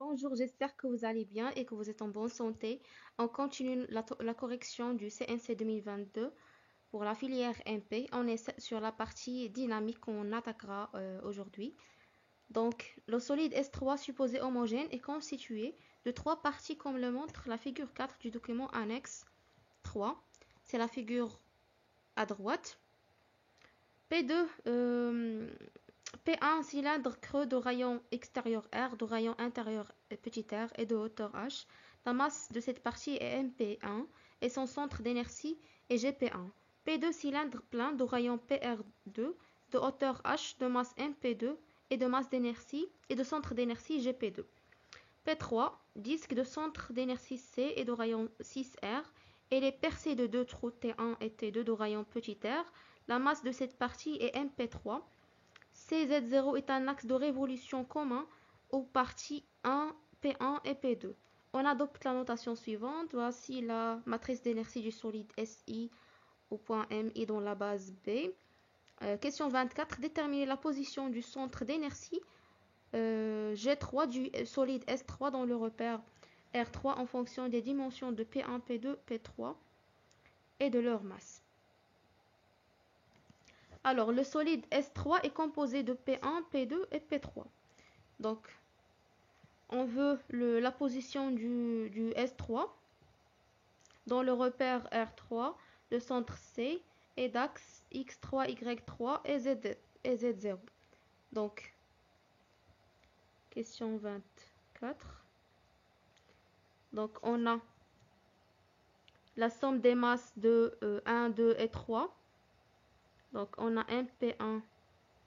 Bonjour, j'espère que vous allez bien et que vous êtes en bonne santé. On continue la correction du CNC 2022 pour la filière MP. On est sur la partie dynamique qu'on attaquera aujourd'hui. Donc, le solide S3 supposé homogène est constitué de trois parties comme le montre la figure 4 du document annexe 3. C'est la figure à droite. P2, P1 cylindre creux de rayon extérieur R, de rayon intérieur petit r et de hauteur h. La masse de cette partie est MP1 et son centre d'inertie est GP1. P2 cylindre plein de rayon PR2, de hauteur h, de masse MP2 et de masse d'inertie et de centre d'inertie GP2. P3 disque de centre d'inertie C et de rayon 6R et les percées de deux trous T1 et T2 de rayon petit r. La masse de cette partie est MP3. CZ0 est un axe de révolution commun aux parties 1, P1 et P2. On adopte la notation suivante. Voici la matrice d'inertie du solide SI au point MI dans la base B. Question 24. Déterminer la position du centre d'inertie G3 du solide S3 dans le repère R3 en fonction des dimensions de P1, P2, P3 et de leur masse. Alors, le solide S3 est composé de P1, P2 et P3. Donc, on veut la position du S3 dans le repère R3, le centre C et d'axe X3, Y3 et Z0. Donc, question 24. Donc, on a la somme des masses de 1, 2 et 3. Donc, on a MP1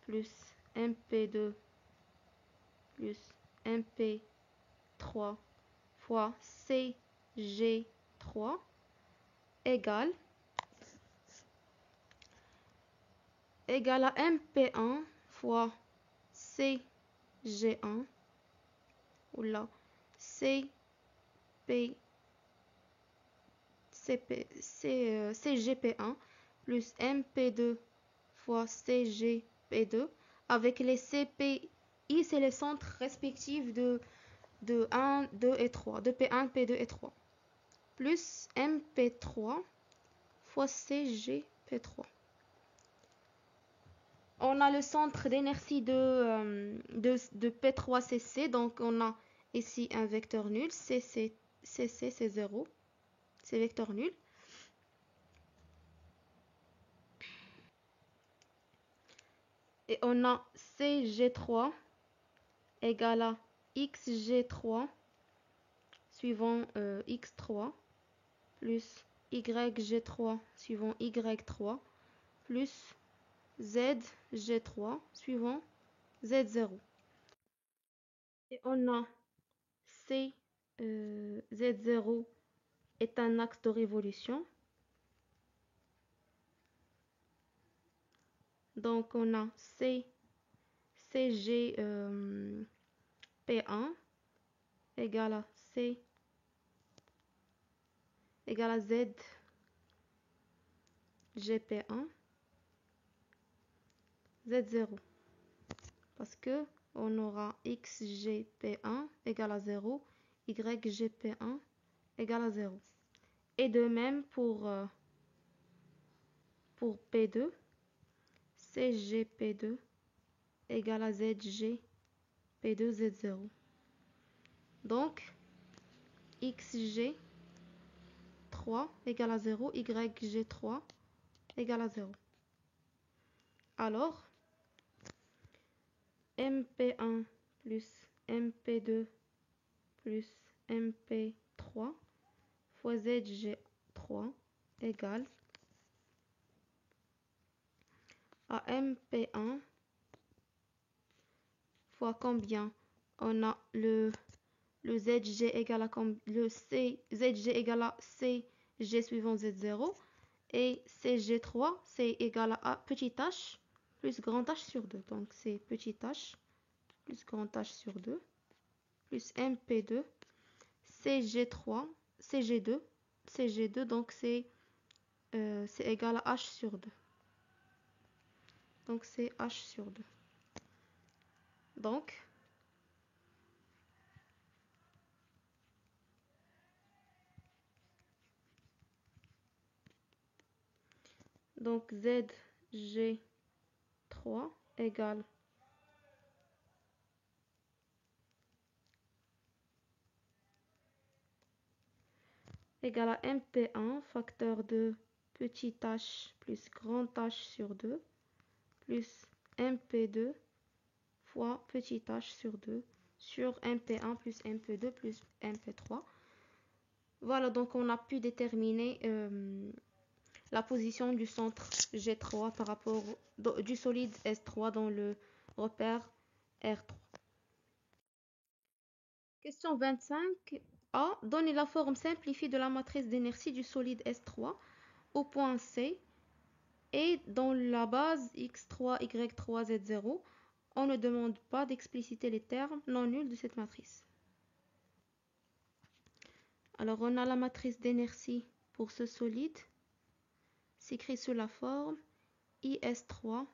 plus MP2 plus MP3 fois CG3 égale à MP1 fois CG1 ou là CGP1 plus MP2 fois CGP2 avec les CPI, c'est les centres respectifs de 1, 2 et 3, de P1, P2 et 3, plus MP3 fois CGP3. On a le centre d'inertie de P3CC, donc on a ici un vecteur nul, CC c'est 0, c'est vecteur nul. Et on a CG3 égale à XG3 suivant X3 plus YG3 suivant Y3 plus ZG3 suivant Z0. Et on a Z0 est un axe de révolution. Donc on a CGP1 égale à ZGP1 Z0. Parce que on aura XGP1 égale à 0, YGP1 égale à 0. Et de même pour P2, CGP2 égale à ZGP2 Z0. Donc, XG3 égale à 0, YG3 égale à 0. Alors, MP1 plus MP2 plus MP3 fois ZG3 égale à MP1 fois combien? On a le ZG égale à le ZG égale à CG suivant Z0 et CG3 c'est égal à petit h plus grand H sur 2. Donc c'est petit h plus grand H sur 2 plus MP2 CG3 CG2 donc c'est égal à H sur 2. Donc c'est H sur 2. Donc Donc ZG3 égale à MP1 facteur de petit h plus grand h sur 2 plus MP2 fois petit h sur 2 sur MP1 plus MP2 plus MP3. Voilà, donc on a pu déterminer la position du centre G3 par rapport du solide S3 dans le repère R3. Question 25a. Donnez la forme simplifiée de la matrice d'inertie du solide S3 au point C et dans la base X3, Y3, Z0. On ne demande pas d'expliciter les termes non nuls de cette matrice. Alors on a la matrice d'inertie pour ce solide. S'écrit sous la forme IS3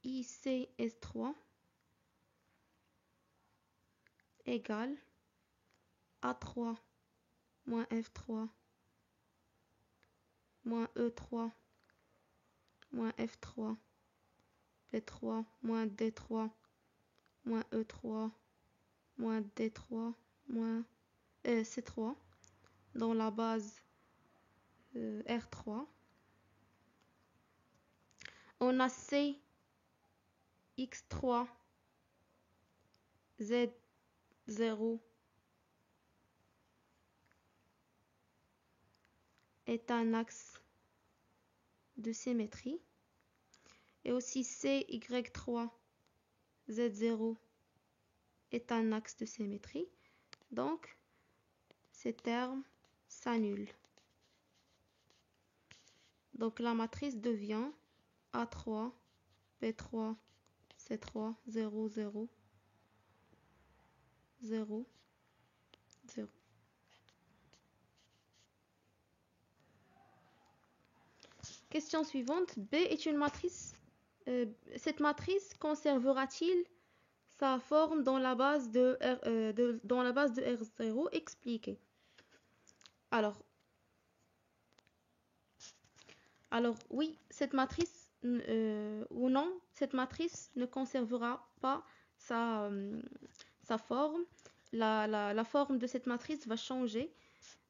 ICS3 égale A3 moins F3 moins E3 moins F3 P3 moins D3 moins E3 moins D3 moins C3 dans la base R3. On a C X3 Z0 est un axe de symétrie et aussi CY3 Z0 est un axe de symétrie. Donc, ces termes s'annulent. Donc, la matrice devient A3, P3, C3, 0, 0, 0, 0. Question suivante. B est une matrice. Cette matrice conservera-t-il sa forme dans la base de R0 expliquée? Alors oui, cette matrice ou non, cette matrice ne conservera pas sa forme. La forme de cette matrice va changer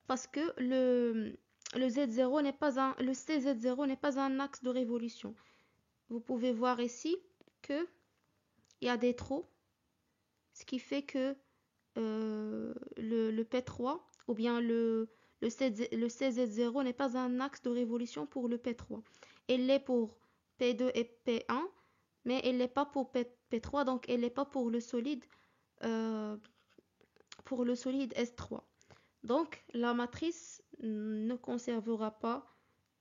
parce que le Z0 n'est pas le CZ0 n'est pas un axe de révolution. Vous pouvez voir ici que il y a des trous, ce qui fait que le P3 ou bien le CZ0 n'est pas un axe de révolution pour le P3. Elle l'est pour P2 et P1, mais elle n'est pas pour P3, donc elle n'est pas pour le solide S3. Donc la matrice ne conservera pas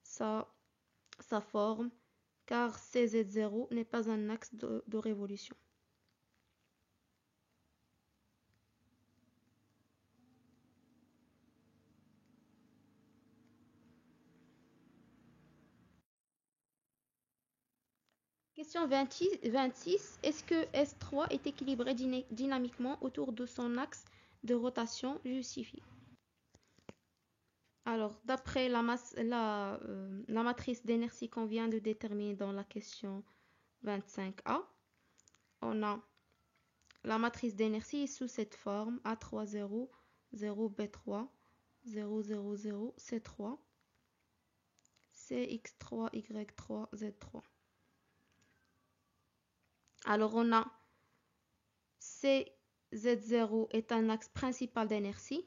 sa forme car CZ0 n'est pas un axe de révolution. Question 26. Est-ce que S3 est équilibré dynamiquement autour de son axe de rotation justifié? Alors, d'après la matrice d'inertie qu'on vient de déterminer dans la question 25A, on a la matrice d'inertie sous cette forme A3, 0, 0, B3, 0, 0, 0, C3, CX3, Y3, Z3. Alors, on a CZ0 est un axe principal d'inertie.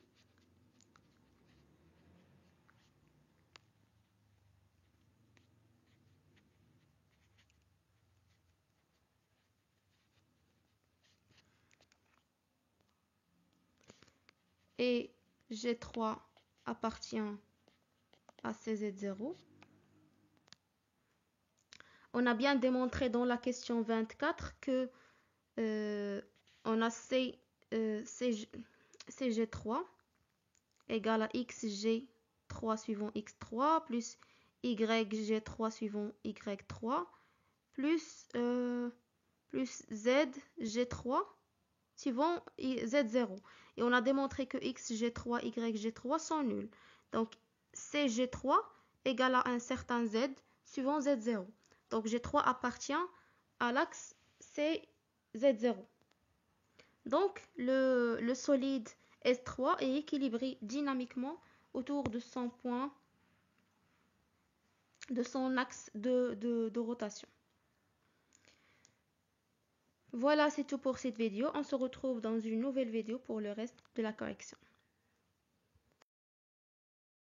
Et G3 appartient à CZ0. On a bien démontré dans la question 24 que on a CG3 égale à XG3 suivant X3 plus YG3 suivant Y3 plus ZG3 suivant Z0. Et on a démontré que X, G3, Y, G3 sont nuls. Donc, CG3 égale à un certain Z suivant Z0. Donc, G3 appartient à l'axe CZ0. Donc, le solide S3 est équilibré dynamiquement autour de son point, de son axe de rotation. Voilà, c'est tout pour cette vidéo. On se retrouve dans une nouvelle vidéo pour le reste de la correction.